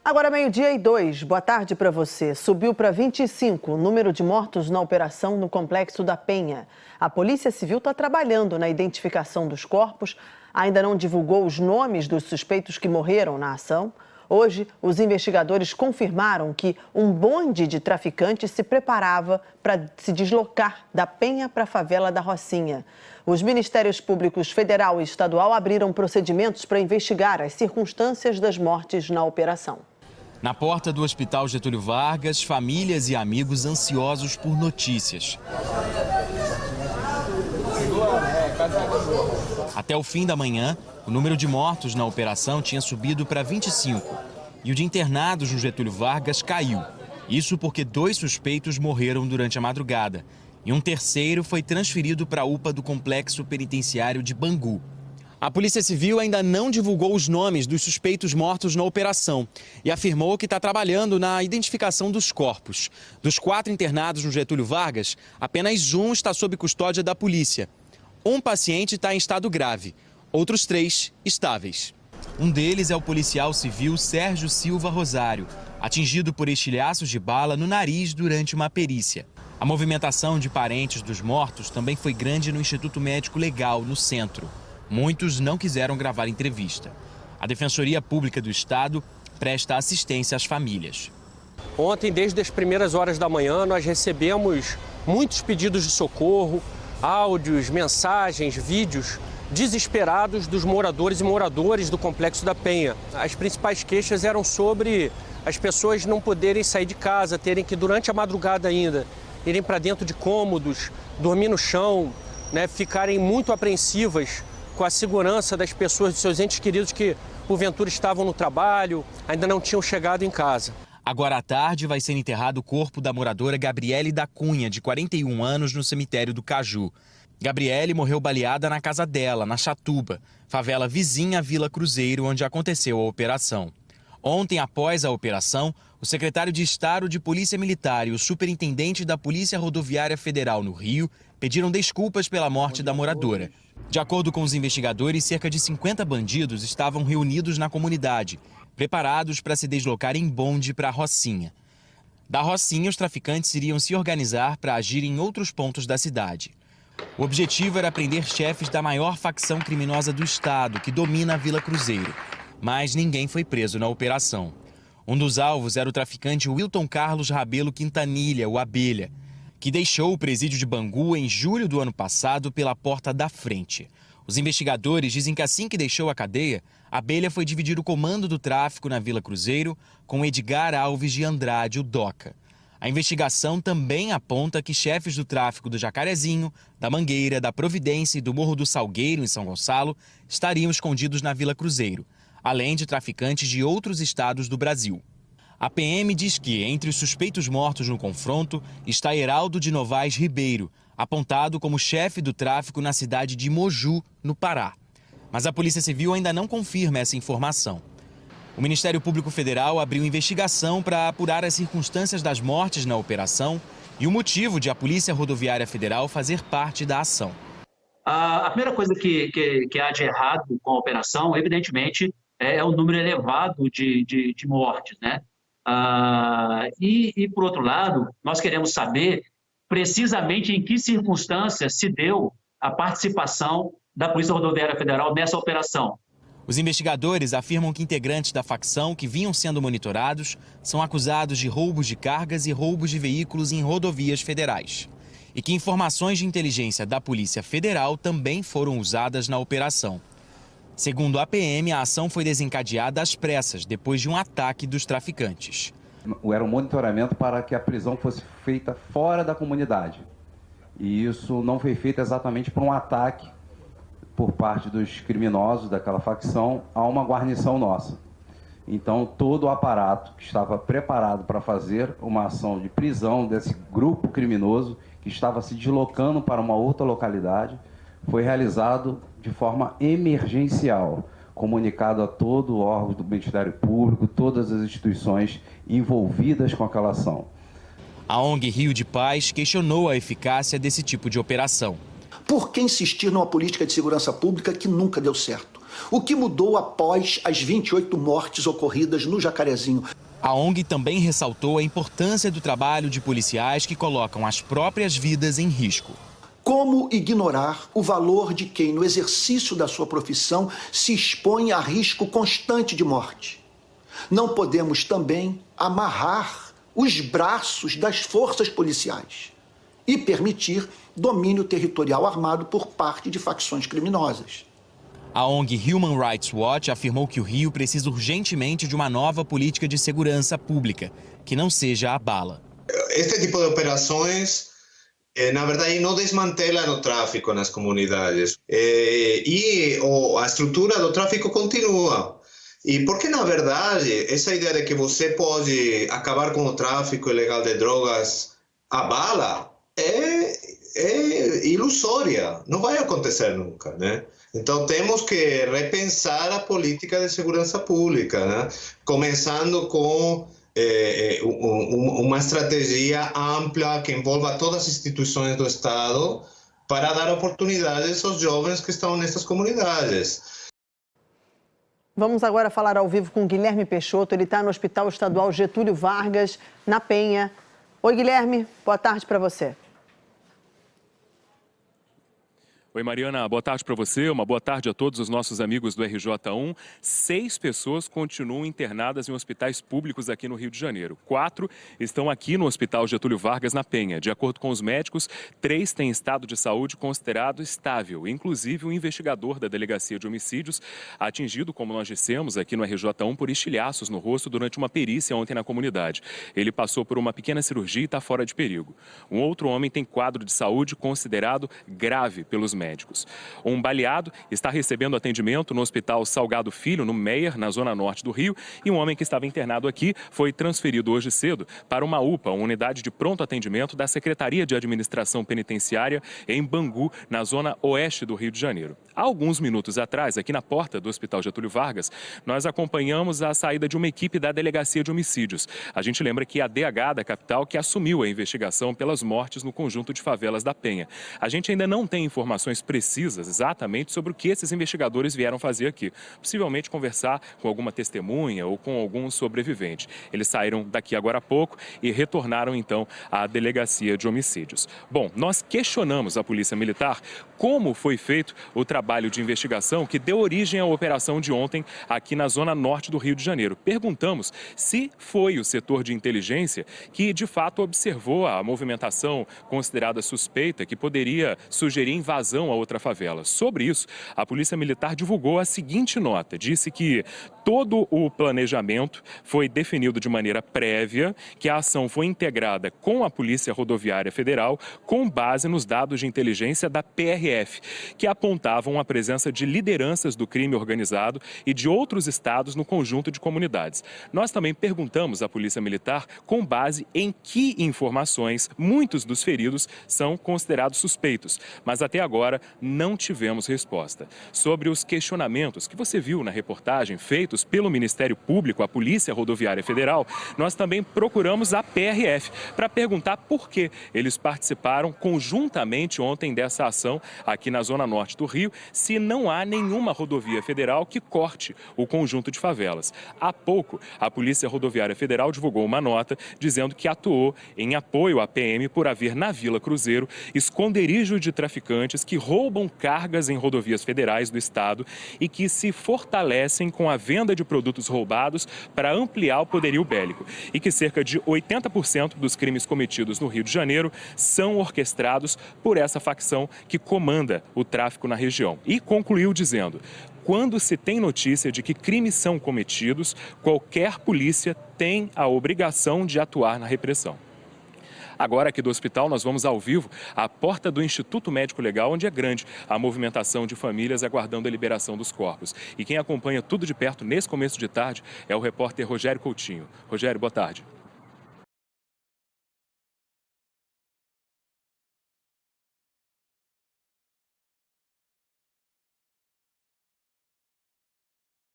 Agora, 12:02. Boa tarde para você. Subiu para 25 o número de mortos na operação no Complexo da Penha. A Polícia Civil está trabalhando na identificação dos corpos. Ainda não divulgou os nomes dos suspeitos que morreram na ação. Hoje, os investigadores confirmaram que um bonde de traficantes se preparava para se deslocar da Penha para a favela da Rocinha. Os Ministérios Públicos Federal e Estadual abriram procedimentos para investigar as circunstâncias das mortes na operação. Na porta do Hospital Getúlio Vargas, famílias e amigos ansiosos por notícias. Até o fim da manhã, o número de mortos na operação tinha subido para 25 e o de internados no Getúlio Vargas caiu. Isso porque 2 suspeitos morreram durante a madrugada e um terceiro foi transferido para a UPA do Complexo Penitenciário de Bangu. A Polícia Civil ainda não divulgou os nomes dos suspeitos mortos na operação e afirmou que está trabalhando na identificação dos corpos. Dos 4 internados no Getúlio Vargas, apenas um está sob custódia da polícia. Um paciente está em estado grave, outros 3 estáveis. Um deles é o policial civil Sérgio Silva Rosário, atingido por estilhaços de bala no nariz durante uma perícia. A movimentação de parentes dos mortos também foi grande no Instituto Médico Legal, no centro. Muitos não quiseram gravar entrevista. A Defensoria Pública do Estado presta assistência às famílias. Ontem, desde as primeiras horas da manhã, nós recebemos muitos pedidos de socorro, áudios, mensagens, vídeos desesperados dos moradores e moradoras do Complexo da Penha. As principais queixas eram sobre as pessoas não poderem sair de casa, terem que, durante a madrugada ainda, irem para dentro de cômodos, dormir no chão, ficarem muito apreensivas com a segurança das pessoas, dos seus entes queridos que, porventura, estavam no trabalho, ainda não tinham chegado em casa. Agora à tarde vai ser enterrado o corpo da moradora Gabriele da Cunha, de 41 anos, no cemitério do Caju. Gabriele morreu baleada na casa dela, na Chatuba, favela vizinha à Vila Cruzeiro, onde aconteceu a operação. Ontem, após a operação, o secretário de Estado de Polícia Militar e o superintendente da Polícia Rodoviária Federal no Rio pediram desculpas pela morte da moradora. De acordo com os investigadores, cerca de 50 bandidos estavam reunidos na comunidade, preparados para se deslocar em bonde para a Rocinha. Da Rocinha, os traficantes iriam se organizar para agir em outros pontos da cidade. O objetivo era prender chefes da maior facção criminosa do estado, que domina a Vila Cruzeiro. Mas ninguém foi preso na operação. Um dos alvos era o traficante Wilton Carlos Rabelo Quintanilha, o Abelha, que deixou o presídio de Bangu em julho do ano passado pela porta da frente. Os investigadores dizem que assim que deixou a cadeia, Abelha foi dividir o comando do tráfico na Vila Cruzeiro com Edgar Alves de Andrade, o Doca. A investigação também aponta que chefes do tráfico do Jacarezinho, da Mangueira, da Providência e do Morro do Salgueiro, em São Gonçalo, estariam escondidos na Vila Cruzeiro, além de traficantes de outros estados do Brasil. A PM diz que, entre os suspeitos mortos no confronto, está Heraldo de Novaes Ribeiro, apontado como chefe do tráfico na cidade de Moju, no Pará. Mas a Polícia Civil ainda não confirma essa informação. O Ministério Público Federal abriu investigação para apurar as circunstâncias das mortes na operação e o motivo de a Polícia Rodoviária Federal fazer parte da ação. A primeira coisa que há de errado com a operação, evidentemente, é o número elevado de mortes, né? E, por outro lado, nós queremos saber precisamente em que circunstâncias se deu a participação da Polícia Rodoviária Federal nessa operação. Os investigadores afirmam que integrantes da facção que vinham sendo monitorados são acusados de roubos de cargas e roubos de veículos em rodovias federais. E que informações de inteligência da Polícia Federal também foram usadas na operação. Segundo a PM, a ação foi desencadeada às pressas, depois de um ataque dos traficantes. Era um monitoramento para que a prisão fosse feita fora da comunidade. E isso não foi feito exatamente por um ataque por parte dos criminosos daquela facção a uma guarnição nossa. Então, todo o aparato que estava preparado para fazer uma ação de prisão desse grupo criminoso que estava se deslocando para uma outra localidade foi realizado de forma emergencial, comunicado a todo o órgão do Ministério Público, todas as instituições envolvidas com aquela ação. A ONG Rio de Paz questionou a eficácia desse tipo de operação. Por que insistir numa política de segurança pública que nunca deu certo? O que mudou após as 28 mortes ocorridas no Jacarezinho? A ONG também ressaltou a importância do trabalho de policiais que colocam as próprias vidas em risco. Como ignorar o valor de quem, no exercício da sua profissão, se expõe a risco constante de morte? Não podemos também amarrar os braços das forças policiais e permitir domínio territorial armado por parte de facções criminosas. A ONG Human Rights Watch afirmou que o Rio precisa urgentemente de uma nova política de segurança pública, que não seja a bala. Este tipo de operações, na verdade, não desmantelam o tráfico nas comunidades. E a estrutura do tráfico continua. E porque, na verdade, essa ideia de que você pode acabar com o tráfico ilegal de drogas a bala é ilusória, não vai acontecer nunca, né? Então temos que repensar a política de segurança pública, né? Começando com uma estratégia ampla que envolva todas as instituições do Estado para dar oportunidades aos jovens que estão nessas comunidades. Vamos agora falar ao vivo com Guilherme Peixoto. Ele está no Hospital Estadual Getúlio Vargas, na Penha. Oi, Guilherme. Boa tarde para você. Oi, Mariana, boa tarde para você, uma boa tarde a todos os nossos amigos do RJ1. 6 pessoas continuam internadas em hospitais públicos aqui no Rio de Janeiro. 4 estão aqui no Hospital Getúlio Vargas, na Penha. De acordo com os médicos, 3 têm estado de saúde considerado estável, inclusive o investigador da Delegacia de Homicídios, atingido, como nós dissemos, aqui no RJ1 por estilhaços no rosto durante uma perícia ontem na comunidade. Ele passou por uma pequena cirurgia e está fora de perigo. Um outro homem tem quadro de saúde considerado grave pelos médicos. Um baleado está recebendo atendimento no Hospital Salgado Filho, no Meier, na zona norte do Rio, e um homem que estava internado aqui foi transferido hoje cedo para uma UPA, uma unidade de pronto atendimento da Secretaria de Administração Penitenciária em Bangu, na zona oeste do Rio de Janeiro. Há alguns minutos atrás, aqui na porta do Hospital Getúlio Vargas, nós acompanhamos a saída de uma equipe da Delegacia de Homicídios. A gente lembra que é a DH da capital que assumiu a investigação pelas mortes no conjunto de favelas da Penha. A gente ainda não tem informações precisas exatamente sobre o que esses investigadores vieram fazer aqui. Possivelmente conversar com alguma testemunha ou com algum sobrevivente. Eles saíram daqui agora há pouco e retornaram então à Delegacia de Homicídios. Bom, nós questionamos a Polícia Militar como foi feito o trabalho de investigação que deu origem à operação de ontem aqui na zona norte do Rio de Janeiro. Perguntamos se foi o setor de inteligência que de fato observou a movimentação considerada suspeita que poderia sugerir invasão a outra favela. Sobre isso, a Polícia Militar divulgou a seguinte nota. Disse que todo o planejamento foi definido de maneira prévia, que a ação foi integrada com a Polícia Rodoviária Federal com base nos dados de inteligência da PRF, que apontavam a presença de lideranças do crime organizado e de outros estados no conjunto de comunidades. Nós também perguntamos à Polícia Militar com base em que informações muitos dos feridos são considerados suspeitos, mas até agora não tivemos resposta. Sobre os questionamentos que você viu na reportagem feitos pelo Ministério Público à Polícia Rodoviária Federal, nós também procuramos a PRF para perguntar por que eles participaram conjuntamente ontem dessa ação aqui na zona norte do Rio, se não há nenhuma rodovia federal que corte o conjunto de favelas. Há pouco, a Polícia Rodoviária Federal divulgou uma nota dizendo que atuou em apoio à PM por haver na Vila Cruzeiro esconderijo de traficantes que roubam cargas em rodovias federais do estado e que se fortalecem com a venda de produtos roubados para ampliar o poderio bélico e que cerca de 80% dos crimes cometidos no Rio de Janeiro são orquestrados por essa facção que comanda o tráfico na região. E concluiu dizendo: quando se tem notícia de que crimes são cometidos, qualquer polícia tem a obrigação de atuar na repressão. Agora, aqui do hospital, nós vamos ao vivo à porta do Instituto Médico Legal, onde é grande a movimentação de famílias aguardando a liberação dos corpos. E quem acompanha tudo de perto nesse começo de tarde é o repórter Rogério Coutinho. Rogério, boa tarde.